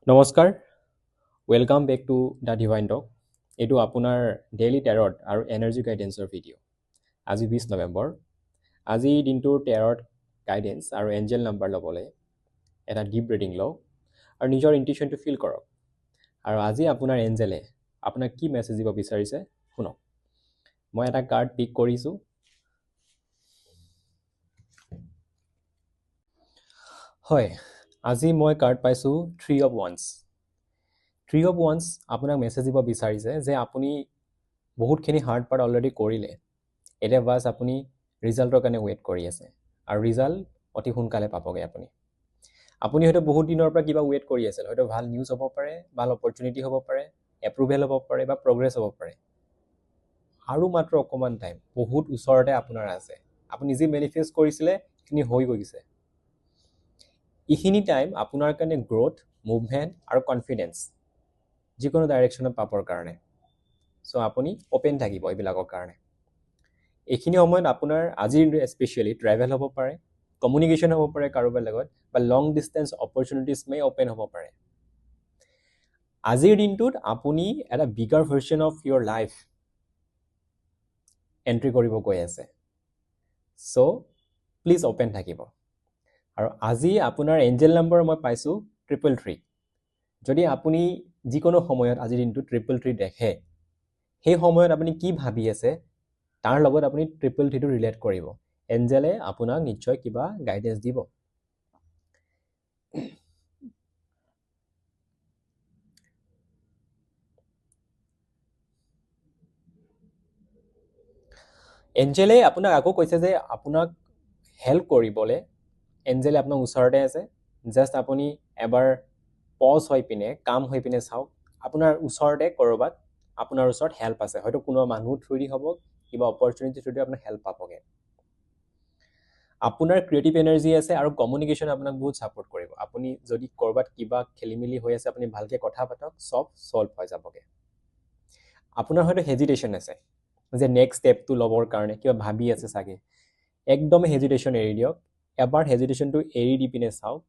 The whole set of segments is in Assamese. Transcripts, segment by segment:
নমস্কাৰ welcome back to the divine talk এইটো আপোনাৰ ডেইলি টেৰট আৰু এনাৰ্জি গাইডেন্সৰ ভিডিঅ' আজি 20 নৱেম্বৰ আজি দিনটোৰ টেৰট গাইডেন্স আৰু এঞ্জেল নাম্বাৰ ল'বলৈ এটা ডিপ ব্ৰিডিং লওক আৰু নিজৰ ইনটিউশ্যনটো ফিল কৰক আৰু আজি আপোনাৰ এঞ্জেলে আপোনাক কি মেছেজ দিব বিচাৰিছে শুনক মই এটা কাৰ্ড পিক কৰিছোঁ হয় আজি মই কাৰ্ড পাইছোঁ 3 of Wands 3 of Wands আপোনাক মেছেজ দিব বিচাৰিছে যে আপুনি বহুতখিনি হাৰ্ড পাৰ্ট অলৰেডি কৰিলে এতিয়া বাছ আপুনি ৰিজাল্টৰ কাৰণে ৱেইট কৰি আছে আৰু ৰিজাল্ট অতি সোনকালে পাবগৈ আপুনি হয়তো বহুত দিনৰ পৰা কিবা ৱেইট কৰি আছিল হয়তো ভাল নিউজ হ'ব পাৰে ভাল অপৰচুনিটি হ'ব পাৰে এপ্ৰুভেল হ'ব পাৰে বা প্ৰগ্ৰেছ হ'ব পাৰে আৰু মাত্ৰ অকণমান টাইম বহুত ওচৰতে আপোনাৰ আছে আপুনি যি মেনিফেষ্ট কৰিছিলে সেইখিনি হৈ গৈছে এইখিনি টাইম আপোনাৰ কাৰণে গ্ৰ'থ মুভমেণ্ট আৰু কনফিডেন্স যিকোনো ডাইৰেকশ্যনত পাবৰ কাৰণে চ' আপুনি অ'পেন থাকিব এইবিলাকৰ কাৰণে এইখিনি সময়ত আপোনাৰ আজিৰ স্পেচিয়েলি ট্ৰেভেল হ'ব পাৰে কমিউনিকেশ্যন হ'ব পাৰে কাৰোবাৰ লগত বা long distance opportunities may open হ'ব পাৰে আজিৰ দিনটোত আপুনি এটা bigger version of your life entry কৰিব গৈ আছে চ' প্লিজ অ'পেন থাকিব আৰু আজি আপোনাৰ এঞ্জেল নাম্বাৰ মই পাইছোঁ 333 যদি আপুনি যিকোনো সময়ত আজিৰ দিনটো 333 দেখে সেই সময়ত আপুনি কি ভাবি আছে তাৰ লগত আপুনি 333টো ৰিলেট কৰিব এঞ্জেলে আপোনাক নিশ্চয় কিবা গাইডেন্স দিব এঞ্জেলে আপোনাক আকৌ কৈছে যে আপোনাক হেল্প কৰিবলৈ এঞ্জেলে আপোনাৰ ওচৰতে আছে জাষ্ট আপুনি এবাৰ পজ হৈ পিনে কাম হৈ পিনে চাওক আপোনাৰ ওচৰতে ক'ৰবাত আপোনাৰ ওচৰত হেল্প আছে হয়তো কোনো মানুহ থ্ৰুদি হ'ব কিবা অপৰচুনিটি থ্ৰুদি আপোনাৰ হেল্প পাবগৈ আপোনাৰ ক্ৰিয়েটিভ এনাৰ্জি আছে আৰু কমিউনিকেশ্যন আপোনাক বহুত ছাপোৰ্ট কৰিব আপুনি যদি ক'ৰবাত কিবা খেলিমেলি হৈ আছে আপুনি ভালকৈ কথা পাতক চব ছল্ভ হৈ যাবগৈ আপোনাৰ হয়তো হেজিটেশ্যন আছে যে নেক্সট ষ্টেপটো ল'বৰ কাৰণে কিবা ভাবি আছে চাগে একদম হেজিটেশ্যন এৰি দিয়ক এবাৰ হেজিটেশ্যনটো এৰি দি পিনে চাওক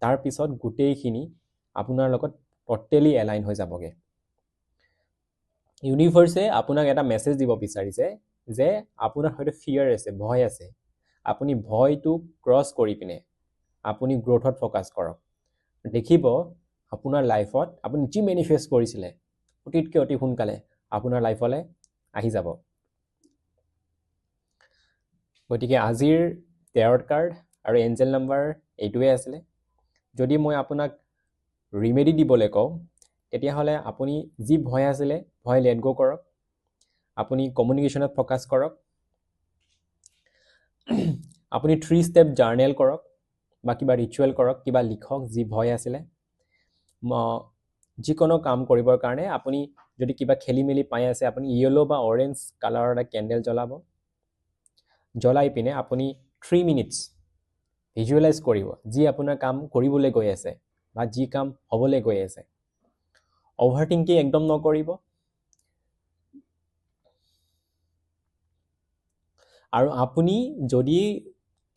তাৰপিছত গোটেইখিনি আপোনাৰ লগত ট'টেলি এলাইন হৈ যাবগৈ ইউনিভাৰ্ছে আপোনাক এটা মেছেজ দিব বিচাৰিছে যে আপোনাৰ হয়তো ফিয়াৰ আছে ভয় আছে আপুনি ভয়টো ক্ৰছ কৰি পিনে আপুনি গ্ৰ'থত ফ'কাছ কৰক দেখিব আপোনাৰ লাইফত আপুনি যি মেনিফেষ্ট কৰিছিলে অতিতকৈ অতি সোনকালে আপোনাৰ লাইফলৈ আহি যাব গতিকে আজিৰ টেৰট কাৰ্ড আৰু এঞ্জেল নাম্বাৰ এইটোৱে আছিলে যদি মই আপোনাক ৰিমেডি দিবলৈ কওঁ তেতিয়াহ'লে আপুনি যি ভয় আছিলে ভয় লেট গ' কৰক আপুনি কমিউনিকেশ্যনত ফ'কাছ কৰক আপুনি 3 ষ্টেপ জাৰ্নেল কৰক বা কিবা ৰিচুৱেল কৰক কিবা লিখক যি ভয় আছিলে যিকোনো কাম কৰিবৰ কাৰণে আপুনি যদি কিবা খেলি মেলি পাই আছে আপুনি য়েলো বা অৰেঞ্জ কালাৰৰ এটা কেণ্ডেল জ্বলাব জ্বলাই পিনে আপুনি 3 মিনিটছ ভিজুৱেলাইজ কৰিব যি আপোনাৰ কাম কৰিবলৈ গৈ আছে বা যি কাম হ'বলৈ গৈ আছে অভাৰ থিংকিং একদম নকৰিব আৰু আপুনি যদি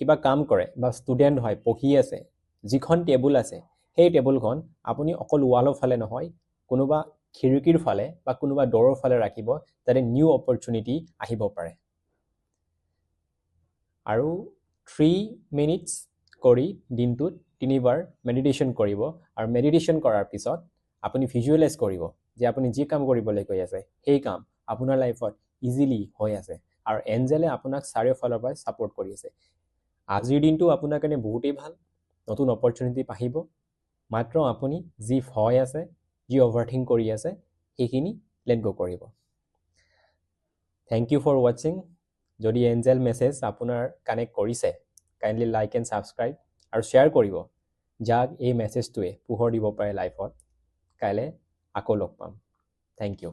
কিবা কাম কৰে বা ষ্টুডেণ্ট হয় পঢ়ি আছে যিখন টেবুল আছে সেই টেবুলখন আপুনি অকল ৱালৰ ফালে নহয় কোনোবা খিৰিকীৰ ফালে বা কোনোবা ডৰৰ ফালে ৰাখিব যাতে নিউ অপৰচুনিটি আহিব পাৰে আৰু 3 মিনিটছ কৰি দিনটোত 3বাৰ মেডিটেশ্যন কৰিব আৰু মেডিটেশ্যন কৰাৰ পিছত আপুনি ভিজুৱেলাইজ কৰিব যে আপুনি যি কাম কৰিবলৈ গৈ আছে সেই কাম আপোনাৰ লাইফত ইজিলি হৈ আছে আৰু এঞ্জেলে আপোনাক চাৰিওফালৰ পৰা ছাপোৰ্ট কৰি আছে আজিৰ দিনটো আপোনাৰ কাৰণে বহুতেই ভাল নতুন অপৰচুনিটি আহিব মাত্ৰ আপুনি যি ভয় আছে যি অভাৰথিং কৰি আছে সেইখিনি লেট গ' কৰিব থেংক ইউ ফৰ ৱাচিং যদি এঞ্জেল মেছেজ আপোনাৰ কানেক্ট কৰিছে কাইণ্ডলি লাইক এণ্ড ছাবস্ক্ৰাইব আৰু শ্বেয়াৰ কৰিব যাক এই মেছেজটোৱে পোহৰ দিব পাৰে লাইফত কাইলৈ আকৌ লগ পাম থেংক ইউ